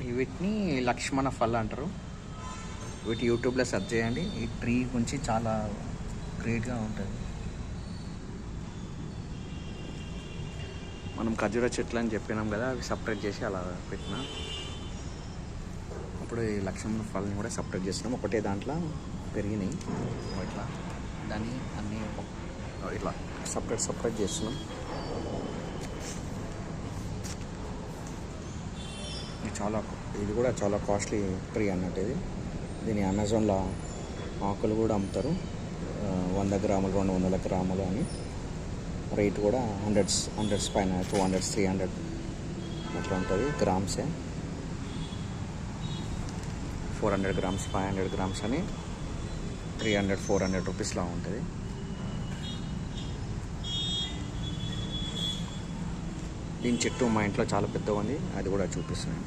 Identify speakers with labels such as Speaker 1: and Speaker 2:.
Speaker 1: వీటిని లక్ష్మణ ఫల్ అంటారు. వీటి యూట్యూబ్లో సెర్చ్ చేయండి. ఈ ట్రీ గురించి చాలా గ్రేట్గా ఉంటుంది. మనం ఖర్జూర చెట్లు అని చెప్పినాం కదా, అవి సపరేట్ చేసి అలా పెట్టిన. అప్పుడు ఈ లక్ష్మణ ఫల్ని కూడా సపరేట్ చేస్తున్నాం. ఒకటే దాంట్లో పెరిగినాయి ఇట్లా. దాన్ని అన్నీ ఇట్లా సపరేట్ చేస్తున్నాం. ఇది కూడా చాలా కాస్ట్లీ ట్రీ అన్నట్టు. దీని అమెజాన్లో ఆకులు కూడా అమ్ముతారు. 100 గ్రాములు 200 గ్రాములు అని. రేట్ కూడా హండ్రెడ్స్ పైన, 200 300 అట్లా ఉంటుంది. గ్రామ్సే 400 గ్రామ్స్ 500 గ్రామ్స్ అని 300 400 రూపీస్లా ఉంటుంది. దీని చెట్టు మా ఇంట్లో చాలా పెద్దగా ఉంది, అది కూడా చూపిస్తున్నాను.